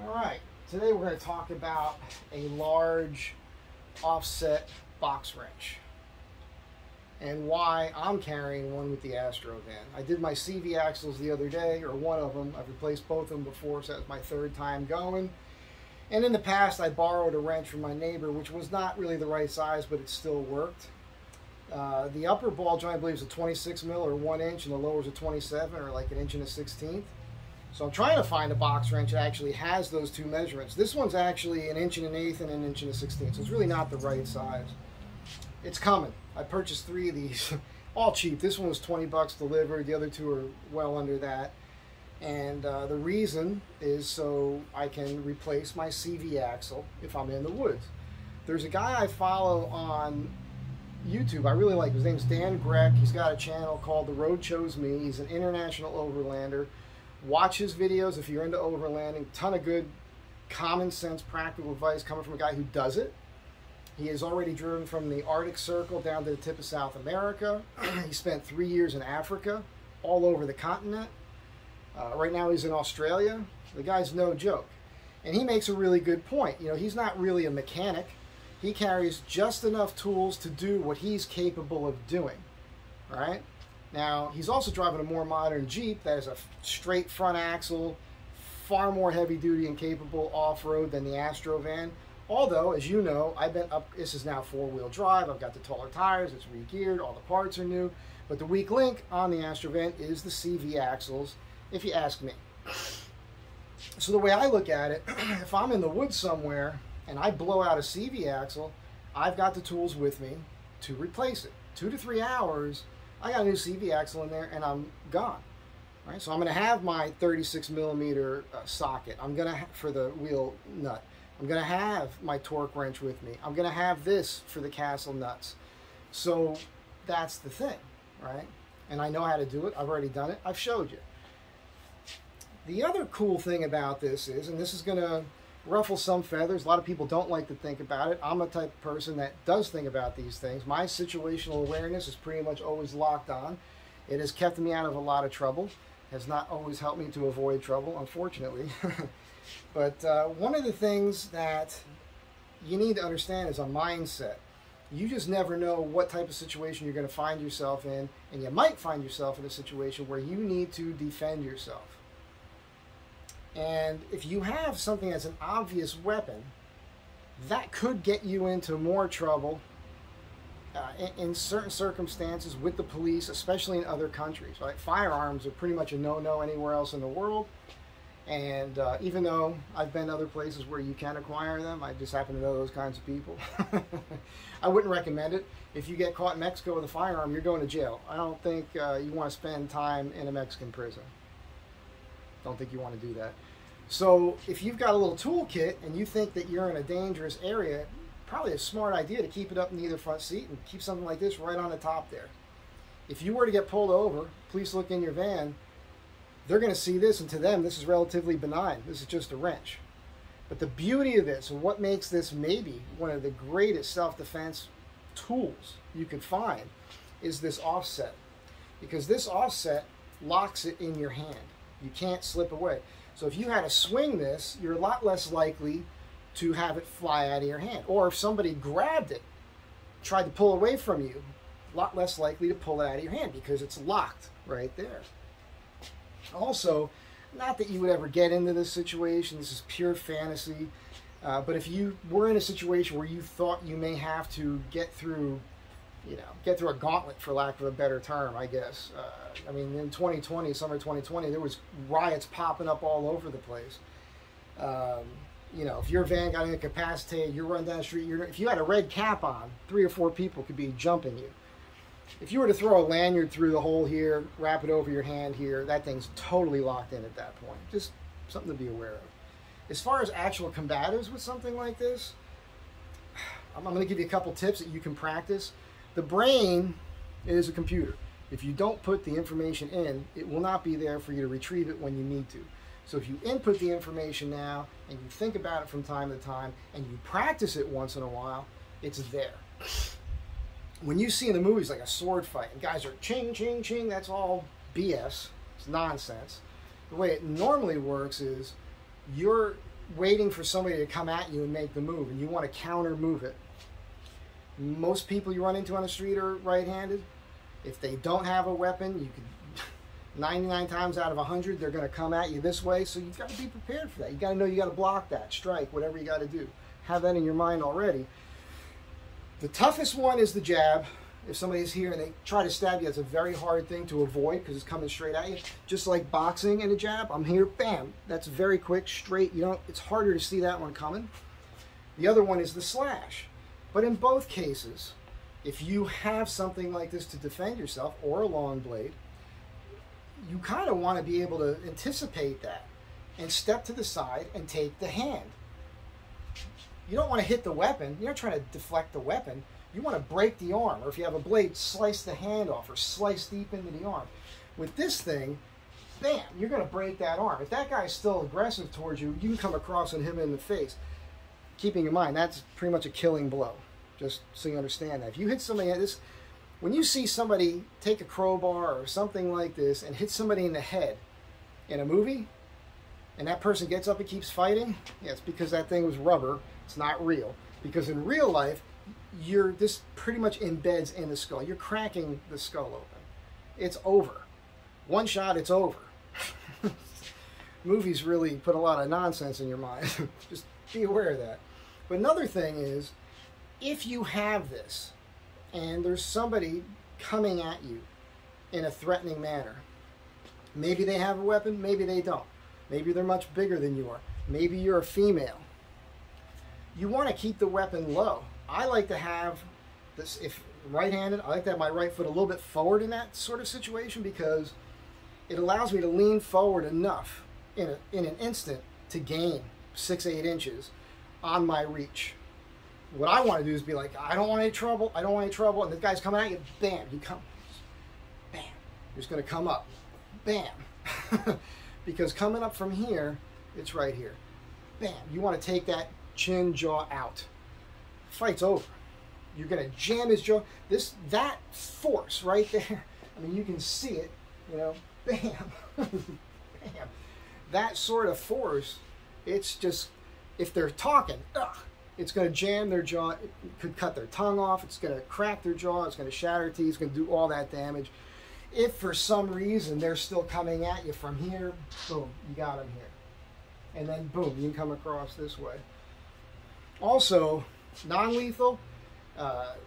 All right, today we're going to talk about a large offset box wrench and why I'm carrying one with the Astro van. I did my CV axles the other day, or one of them. I've replaced both of them before, so that's my third time going. And in the past, I borrowed a wrench from my neighbor, which was not really the right size, but it still worked. The upper ball joint, I believe, is a 26 mil or 1 inch, and the lower is a 27 or like 1 1/16 inch. So I'm trying to find a box wrench that actually has those two measurements. This one's actually 1 1/8 and 1 1/16, so it's really not the right size. It's coming. I purchased 3 of these, all cheap. This one was 20 bucks delivered. The other 2 are well under that. And the reason is so I can replace my CV axle if I'm in the woods. There's a guy I follow on YouTube I really like. His name's Dan Greck. He's got a channel called The Road Chose Me. He's an international overlander. Watch his videos if you're into overlanding. Ton of good common sense practical advice coming from a guy who does it. He has already driven from the Arctic Circle down to the tip of South America. He spent 3 years in Africa, all over the continent. Right now he's in Australia. The guy's no joke. And he makes a really good point. You know, he's not really a mechanic. He carries just enough tools to do what he's capable of doing. All right? Now, he's also driving a more modern Jeep that has a straight front axle, far more heavy duty and capable off-road than the Astro van. Although, as you know, I've been up, this is now 4-wheel drive, I've got the taller tires, it's re-geared, all the parts are new. But the weak link on the Astro van is the CV axles, if you ask me. So the way I look at it, if I'm in the woods somewhere and I blow out a CV axle, I've got the tools with me to replace it. 2 to 3 hours, I got a new CV axle in there and I'm gone. Right? So I'm going to have my 36 millimeter socket. I'm going to for the wheel nut. I'm going to have my torque wrench with me. I'm going to have this for the castle nuts. So that's the thing, right? And I know how to do it. I've already done it. I've showed you. The other cool thing about this is, and this is going to ruffle some feathers. A lot of people don't like to think about it. I'm a type of person that does think about these things. My situational awareness is pretty much always locked on. It has kept me out of a lot of trouble. Has not always helped me to avoid trouble, unfortunately. But one of the things that you need to understand is a mindset. You just never know what type of situation you're going to find yourself in, and you might find yourself in a situation where you need to defend yourself. And if you have something that's an obvious weapon, that could get you into more trouble in certain circumstances with the police, especially in other countries. Right? Firearms are pretty much a no-no anywhere else in the world. And even though I've been other places where you can acquire them, I just happen to know those kinds of people. I wouldn't recommend it. If you get caught in Mexico with a firearm, you're going to jail. I don't think you want to spend time in a Mexican prison. Don't think you want to do that. So if you've got a little toolkit and you think that you're in a dangerous area, probably a smart idea to keep it up in either front seat and keep something like this right on the top there. If you were to get pulled over, police look in your van, they're going to see this, and to them this is relatively benign. This is just a wrench. But the beauty of this, and what makes this maybe one of the greatest self-defense tools you could find, is this offset. Because this offset locks it in your hand. You can't slip away. So if you had to swing this, you're a lot less likely to have it fly out of your hand. Or if somebody grabbed it, tried to pull away from you, a lot less likely to pull it out of your hand because it's locked right there. Also, not that you would ever get into this situation, this is pure fantasy, but if you were in a situation where you thought you may have to get through a gauntlet, for lack of a better term, I guess. I mean, in 2020, summer 2020, there was riots popping up all over the place. You know, if your van got incapacitated, you're running down the street, if you had a red cap on, 3 or 4 people could be jumping you. If you were to throw a lanyard through the hole here, wrap it over your hand here, that thing's totally locked in at that point. Just something to be aware of. As far as actual combatives with something like this, I'm going to give you a couple tips that you can practice. The brain is a computer. If you don't put the information in, it will not be there for you to retrieve it when you need to. So if you input the information now, and you think about it from time to time, and you practice it once in a while, it's there. When you see in the movies like a sword fight, and guys are ching, ching, ching, that's all BS. It's nonsense. The way it normally works is you're waiting for somebody to come at you and make the move, and you want to counter move it. Most people you run into on the street are right-handed. If they don't have a weapon, you can 99 times out of 100 they're going to come at you this way, so you've got to be prepared for that. You got to know you got to block that, strike, whatever you got to do. Have that in your mind already. The toughest one is the jab. If somebody's here and they try to stab you, it's a very hard thing to avoid because it's coming straight at you. Just like boxing and a jab, I'm here, bam. That's very quick, straight. You don't. It's harder to see that one coming. The other one is the slash. But in both cases, if you have something like this to defend yourself or a long blade, you kind of want to be able to anticipate that and step to the side and take the hand. You don't want to hit the weapon. You're not trying to deflect the weapon. You want to break the arm, or if you have a blade, slice the hand off or slice deep into the arm. With this thing, bam, you're going to break that arm. If that guy's still aggressive towards you, you can come across and hit him in the face. Keeping in mind, that's pretty much a killing blow, just so you understand that. If you hit somebody at this, when you see somebody take a crowbar or something like this and hit somebody in the head in a movie, and that person gets up and keeps fighting, yeah, it's because that thing was rubber. It's not real. Because in real life, this pretty much embeds in the skull. You're cracking the skull open. It's over. One shot, it's over. Movies really put a lot of nonsense in your mind. Just be aware of that. But another thing is, if you have this, and there's somebody coming at you in a threatening manner, maybe they have a weapon, maybe they don't. Maybe they're much bigger than you are. Maybe you're a female. You want to keep the weapon low. I like to have this, if right-handed, I like to have my right foot a little bit forward in that sort of situation because it allows me to lean forward enough in an instant to gain 6-8 inches on my reach. What I want to do is be like, I don't want any trouble, I don't want any trouble, and the guy's coming at you, bam, you come, bam, you're just going to come up, bam. Because coming up from here, it's right here. Bam, you want to take that chin jaw out. Fight's over. You're going to jam his jaw. That force right there, I mean, you can see it, you know, bam, bam. That sort of force, it's just, if they're talking, it's going to jam their jaw. It could cut their tongue off. It's going to crack their jaw. It's going to shatter teeth. It's going to do all that damage. If for some reason they're still coming at you from here, boom, you got them here. And then boom, you can come across this way. Also, non-lethal,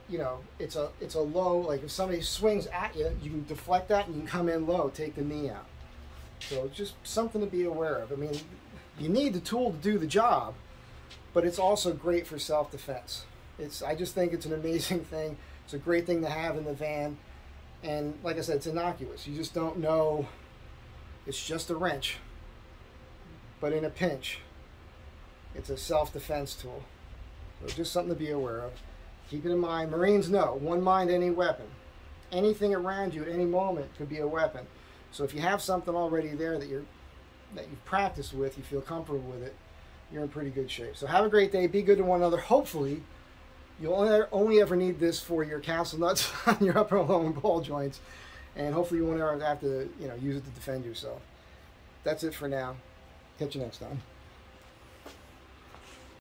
you know, it's a low, like if somebody swings at you, you can deflect that and you can come in low, take the knee out. So it's just something to be aware of. I mean, you need the tool to do the job, but it's also great for self-defense. I just think it's an amazing thing. It's a great thing to have in the van. And like I said, it's innocuous. You just don't know. It's just a wrench. But in a pinch, it's a self-defense tool. So just something to be aware of. Keep it in mind. Marines know, one mind, any weapon. Anything around you at any moment could be a weapon. So if you have something already there that you've practiced with, you feel comfortable with it, you're in pretty good shape. So have a great day. Be good to one another. Hopefully, you'll only ever need this for your castle nuts on your upper and lower ball joints, and hopefully you won't ever have to, use it to defend yourself. That's it for now. Catch you next time.